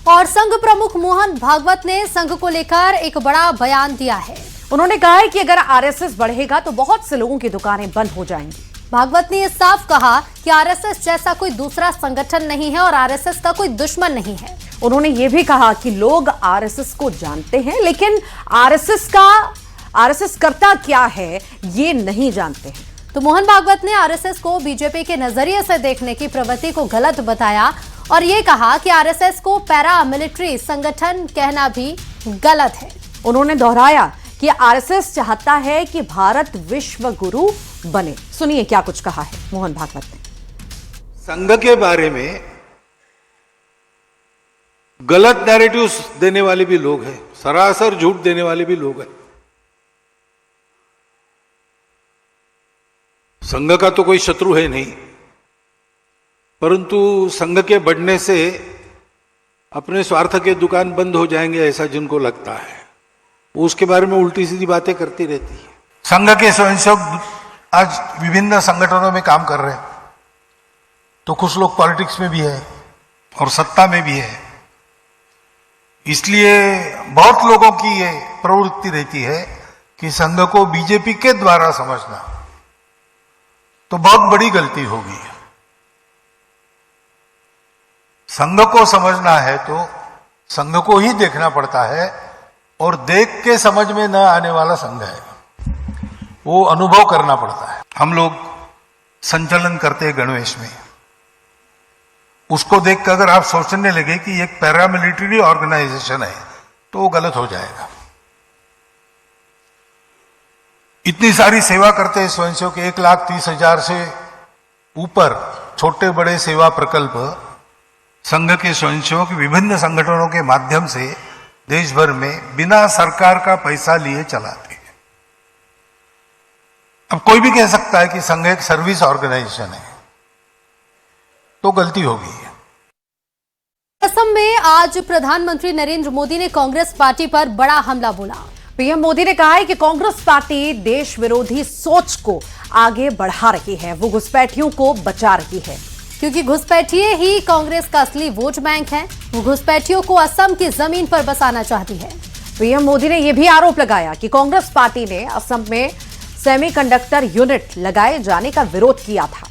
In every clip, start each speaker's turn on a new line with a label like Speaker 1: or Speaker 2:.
Speaker 1: और संघ प्रमुख मोहन भागवत ने संघ को लेकर एक बड़ा बयान दिया है।
Speaker 2: उन्होंने कहा है कि अगर आरएसएस बढ़ेगा तो बहुत से लोगों की दुकानें बंद हो जाएंगी।
Speaker 1: भागवत ने यह साफ कहा कि आरएसएस जैसा कोई दूसरा संगठन नहीं है और आरएसएस का कोई दुश्मन नहीं है।
Speaker 2: उन्होंने ये भी कहा कि लोग आरएसएस को जानते हैं, लेकिन आरएसएस करता क्या है ये नहीं जानते हैं।
Speaker 1: तो मोहन भागवत ने आरएसएस को बीजेपी के नजरिए से देखने की प्रवृत्ति को गलत बताया और ये कहा कि आरएसएस को पैरा मिलिट्री संगठन कहना भी गलत है।
Speaker 2: उन्होंने दोहराया कि आरएसएस चाहता है कि भारत विश्व गुरु बने। सुनिए क्या कुछ कहा है मोहन भागवत ने।
Speaker 3: संघ के बारे में गलत नैरेटिव्स देने वाले भी लोग हैं, सरासर झूठ देने वाले भी लोग हैं। संघ का तो कोई शत्रु है नहीं, परंतु संघ के बढ़ने से अपने स्वार्थ के दुकान बंद हो जाएंगे ऐसा जिनको लगता है, वो उसके बारे में उल्टी सीधी बातें करती रहती है। संघ के स्वयंसेवक आज विभिन्न संगठनों में काम कर रहे हैं, तो कुछ लोग पॉलिटिक्स में भी है और सत्ता में भी है। इसलिए बहुत लोगों की ये प्रवृत्ति रहती है कि संघ को बीजेपी के द्वारा समझना तो बहुत बड़ी गलती होगी। संघ को समझना है तो संघ को ही देखना पड़ता है, और देख के समझ में न आने वाला संघ है, वो अनुभव करना पड़ता है। हम लोग संचालन करते हैं गणवेश में, उसको देख कर अगर आप सोचने लगे कि एक पैरामिलिट्री ऑर्गेनाइजेशन है तो वो गलत हो जाएगा। इतनी सारी सेवा करते हैं स्वयंसेवक, 1,30,000 से ऊपर छोटे बड़े सेवा प्रकल्प संघ के स्वयंसेवक विभिन्न संगठनों के माध्यम से देश भर में बिना सरकार का पैसा लिए चलाते हैं। अब कोई भी कह सकता है कि संघ एक सर्विस ऑर्गेनाइजेशन है, तो गलती होगी।
Speaker 1: असम में आज प्रधानमंत्री नरेंद्र मोदी ने कांग्रेस पार्टी पर बड़ा हमला बोला।
Speaker 2: पीएम मोदी ने कहा है कि कांग्रेस पार्टी देश विरोधी सोच को आगे बढ़ा रही है, वो घुसपैठियों को बचा रही है,
Speaker 1: क्योंकि घुसपैठिए ही कांग्रेस का असली वोट बैंक है। वो घुसपैठियों को असम की जमीन पर बसाना चाहती है।
Speaker 2: पीएम मोदी ने यह भी आरोप लगाया कि कांग्रेस पार्टी ने असम में सेमीकंडक्टर यूनिट लगाए जाने का विरोध किया था।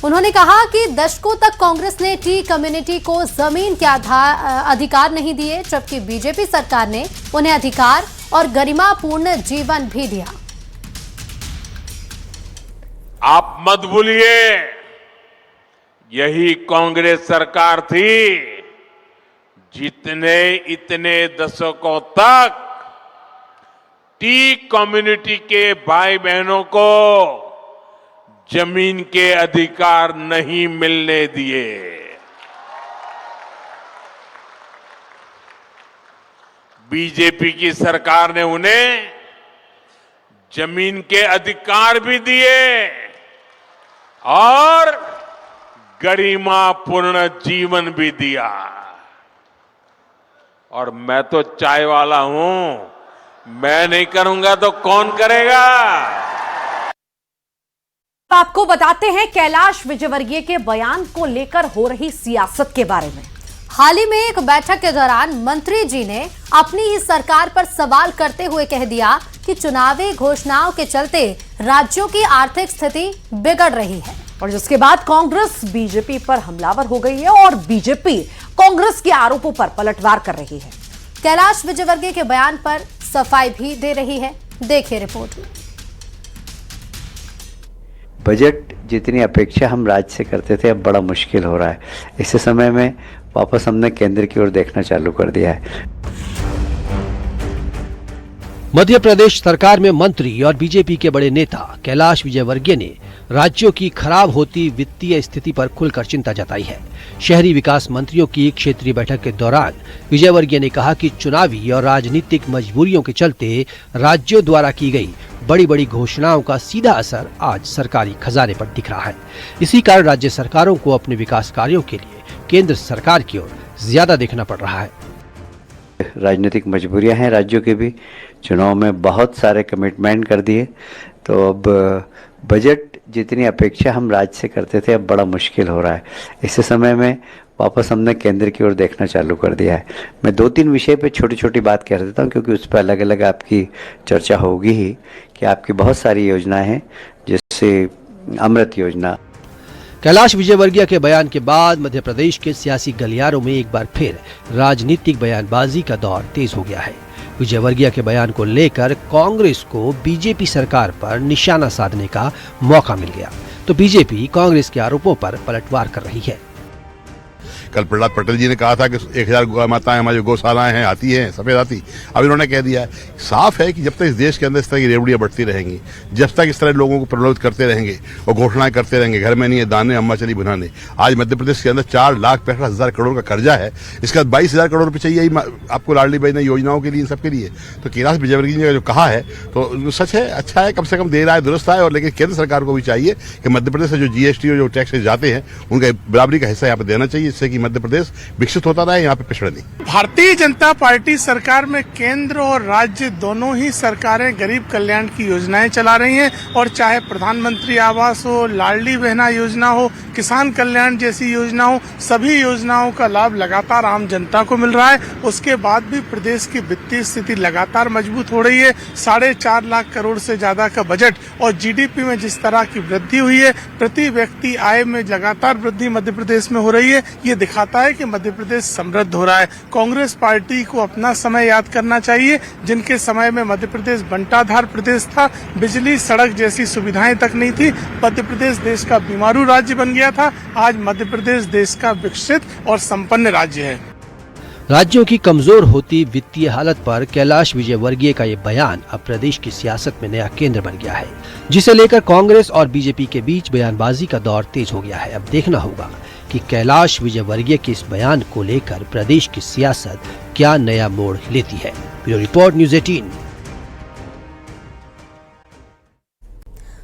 Speaker 1: उन्होंने कहा कि दशकों तक कांग्रेस ने टी कम्युनिटी को जमीन के अधिकार नहीं दिए, जबकि बीजेपी सरकार ने उन्हें अधिकार और गरिमापूर्ण जीवन भी दिया।
Speaker 4: आप मत भूलिए, यही कांग्रेस सरकार थी जितने इतने दशकों तक टी कम्युनिटी के भाई बहनों को जमीन के अधिकार नहीं मिलने दिए। बीजेपी की सरकार ने उन्हें जमीन के अधिकार भी दिए और गरिमापूर्ण जीवन भी दिया। और मैं तो चाय वाला हूं, मैं नहीं करूंगा तो कौन करेगा।
Speaker 2: आपको बताते हैं कैलाश विजयवर्गीय के बयान को लेकर हो रही सियासत के बारे में।
Speaker 1: हाल ही में एक बैठक के दौरान मंत्री जी ने अपनी ही सरकार पर सवाल करते हुए कह दिया कि चुनावी घोषणाओं के चलते राज्यों की आर्थिक स्थिति बिगड़ रही है,
Speaker 2: और जिसके बाद कांग्रेस बीजेपी पर हमलावर हो गई है और बीजेपी कांग्रेस के आरोपों पर पलटवार कर रही है।
Speaker 1: कैलाश विजयवर्गीय के बयान पर सफाई भी दे रही है। देखिए रिपोर्ट में।
Speaker 5: बजट जितनी अपेक्षा हम राज्य से करते थे अब बड़ा मुश्किल हो रहा है। इस समय में वापस हमने केंद्र की ओर देखना चालू कर दिया है।
Speaker 6: मध्य प्रदेश सरकार में मंत्री और बीजेपी के बड़े नेता कैलाश विजयवर्गीय ने राज्यों की खराब होती वित्तीय स्थिति पर खुलकर चिंता जताई है। शहरी विकास मंत्रियों की क्षेत्रीय बैठक के दौरान विजयवर्गीय ने कहा कि चुनावी और राजनीतिक मजबूरियों के चलते राज्यों द्वारा की गई बड़ी बड़ी घोषणाओं का सीधा असर आज सरकारी खजाने पर दिख रहा है। इसी कारण राज्य सरकारों को अपने विकास कार्यों के लिए केंद्र सरकार की ओर ज्यादा देखना पड़ रहा है।
Speaker 5: राजनीतिक मजबूरियां हैं राज्यों के भी, चुनाव में बहुत सारे कमिटमेंट कर दिए, तो अब बजट जितनी अपेक्षा हम राज्य से करते थे अब बड़ा मुश्किल हो रहा है। इस समय में वापस हमने केंद्र की ओर देखना चालू कर दिया है। मैं 2-3 विषय पे छोटी छोटी बात कह देता हूँ, क्योंकि उस पर अलग अलग आपकी चर्चा होगी ही, कि आपकी बहुत सारी योजनाएं हैं, जैसे अमृत योजना।
Speaker 6: कैलाश विजयवर्गीय के बयान के बाद मध्य प्रदेश के सियासी गलियारों में एक बार फिर राजनीतिक बयानबाजी का दौर तेज हो गया है। विजयवर्गीय के बयान को लेकर कांग्रेस को बीजेपी सरकार पर निशाना साधने का मौका मिल गया, तो बीजेपी कांग्रेस के आरोपों पर पलटवार कर रही है।
Speaker 7: कल प्रहलाद पटेल जी ने कहा था कि 1000 गौ माताएं हमारी गौशालाएं हैं, आती हैं सफेद हाथी। अब इन्होंने कह दिया है, साफ है कि जब तक इस देश के अंदर इस तरह की रेवड़ियां बढ़ती रहेंगी, जब तक इस तरह लोगों को प्रलोभित करते रहेंगे और घोषणाएं करते रहेंगे, घर में नहीं है दाने अम्मा चली बुनाने। आज मध्य प्रदेश के अंदर 4,65,000 करोड़ का कर्जा है, इसके बाद 22,000 करोड़ रुपये चाहिए आपको लाडली बहना योजनाओं के लिए, इन सबके लिए। तो कैलाश विजयवर्गीय ने जो कहा है तो सच है, अच्छा है, कम से कम दे रहा है, दुरुस्त है। और लेकिन केंद्र सरकार को भी चाहिए कि मध्य प्रदेश से जो GST और जो टैक्सेस जाते हैं उनका बराबरी का हिस्सा यहाँ पे देना चाहिए, जिससे कि मध्य प्रदेश विकसित होता रहा है, यहाँ पे पिछड़ा नहीं।
Speaker 8: भारतीय जनता पार्टी सरकार में केंद्र और राज्य दोनों ही सरकारें गरीब कल्याण की योजनाएं चला रही हैं, और चाहे प्रधानमंत्री आवास हो, लाडली बहना योजना हो, किसान कल्याण जैसी योजना हो, सभी योजनाओं का लाभ लगातार आम जनता को मिल रहा है। उसके बाद भी प्रदेश की वित्तीय स्थिति लगातार मजबूत हो रही है। 4.5 लाख करोड़ से ज्यादा का बजट और GDP में जिस तरह की वृद्धि हुई है, प्रति व्यक्ति आय में लगातार वृद्धि मध्य प्रदेश में हो रही है। ये दिखाता है कि मध्य प्रदेश समृद्ध हो रहा है। कांग्रेस पार्टी को अपना समय याद करना चाहिए, जिनके समय में मध्य प्रदेश बंटाधार प्रदेश था, बिजली सड़क जैसी सुविधाएं तक नहीं थी, मध्य प्रदेश देश का बीमारू राज्य बन गया था। आज मध्य प्रदेश देश का विकसित और संपन्न राज्य है।
Speaker 6: राज्यों की कमजोर होती वित्तीय हालत पर कैलाश विजयवर्गीय का ये बयान अब प्रदेश की सियासत में नया केंद्र बन गया है, जिसे लेकर कांग्रेस और बीजेपी के बीच बयानबाजी का दौर तेज हो गया है। अब देखना होगा कि कैलाश विजयवर्गीय के इस बयान को लेकर प्रदेश की सियासत क्या नया मोड़ लेती है। Bureau report, news 18।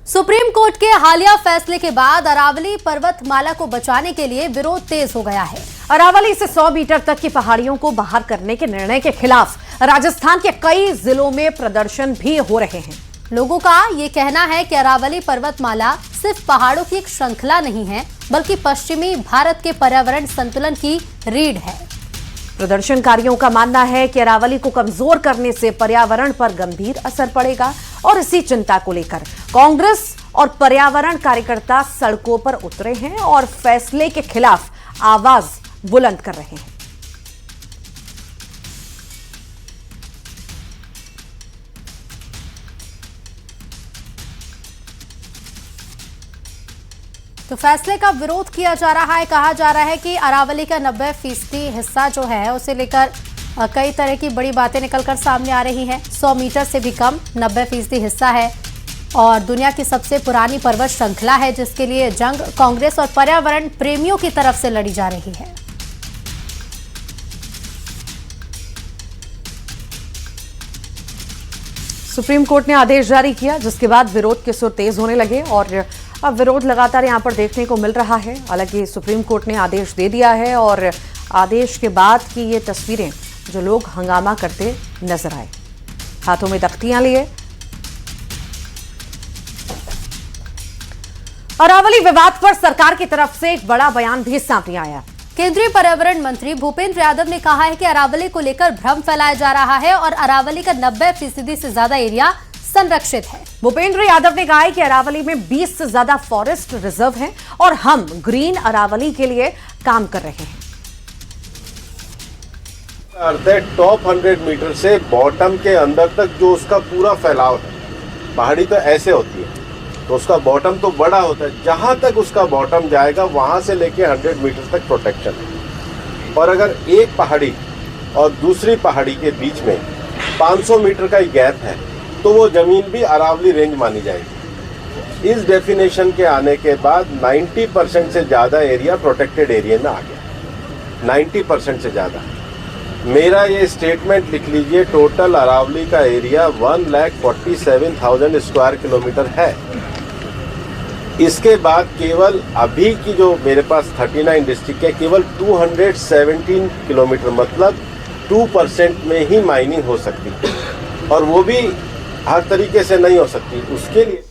Speaker 1: Supreme court के हालिया फैसले के बाद अरावली पर्वतमाला को बचाने के लिए विरोध तेज हो गया है।
Speaker 2: अरावली से 100 मीटर तक की पहाड़ियों को बाहर करने के निर्णय के खिलाफ राजस्थान के कई जिलों में प्रदर्शन भी हो रहे हैं।
Speaker 1: लोगों का ये कहना है कि अरावली पर्वतमाला सिर्फ पहाड़ों की एक श्रृंखला नहीं है, बल्कि पश्चिमी भारत के पर्यावरण संतुलन की रीढ़ है।
Speaker 2: प्रदर्शनकारियों का मानना है कि अरावली को कमजोर करने से पर्यावरण पर गंभीर असर पड़ेगा, और इसी चिंता को लेकर कांग्रेस और पर्यावरण कार्यकर्ता सड़कों पर उतरे हैं और फैसले के खिलाफ आवाज बुलंद कर रहे हैं।
Speaker 1: तो फैसले का विरोध किया जा रहा है। कहा जा रहा है कि अरावली का 90% हिस्सा जो है उसे लेकर कई तरह की बड़ी बातें निकलकर सामने आ रही हैं। 100 मीटर से भी कम 90% हिस्सा है और दुनिया की सबसे पुरानी पर्वत श्रृंखला है, जिसके लिए जंग कांग्रेस और पर्यावरण प्रेमियों की तरफ से लड़ी जा रही है।
Speaker 2: सुप्रीम कोर्ट ने आदेश जारी किया, जिसके बाद विरोध के सुर तेज होने लगे और अब विरोध लगातार यहां पर देखने को मिल रहा है। हालांकि सुप्रीम कोर्ट ने आदेश दे दिया है और आदेश के बाद की ये तस्वीरें जो लोग हंगामा करते नजर आए, हाथों में तख्तियां लिए। अरावली विवाद पर सरकार की तरफ से एक बड़ा बयान भी सामने आया।
Speaker 1: केंद्रीय पर्यावरण मंत्री भूपेंद्र यादव ने कहा है कि अरावली को लेकर भ्रम फैलाया जा रहा है और अरावली का 90% से ज्यादा एरिया संरक्षित है।
Speaker 2: भूपेंद्र यादव ने कहा है कि अरावली में 20 से ज्यादा फॉरेस्ट रिजर्व हैं और हम ग्रीन अरावली के लिए काम कर रहे हैं।
Speaker 9: अर्थ है टॉप 100 मीटर से बॉटम के अंदर तक जो उसका पूरा फैलाव है, पहाड़ी तो ऐसे होती है तो उसका बॉटम तो बड़ा होता है, जहां तक उसका बॉटम जाएगा वहां से लेके 100 मीटर तक प्रोटेक्शन है। और अगर एक पहाड़ी और दूसरी पहाड़ी के बीच में 500 मीटर का ही गैप है तो वो जमीन भी अरावली रेंज मानी जाएगी। इस डेफिनेशन के आने के बाद 90% से ज़्यादा एरिया प्रोटेक्टेड एरिया में आ गया। 90% से ज़्यादा। मेरा ये स्टेटमेंट लिख लीजिए, टोटल अरावली का एरिया 1,47,000 स्क्वायर किलोमीटर है। इसके बाद केवल अभी की जो मेरे पास 39 डिस्ट्रिक्ट है, केवल 217 किलोमीटर मतलब 2% में ही माइनिंग हो सकती है, और वो भी हर तरीके से नहीं हो सकती। उसके लिए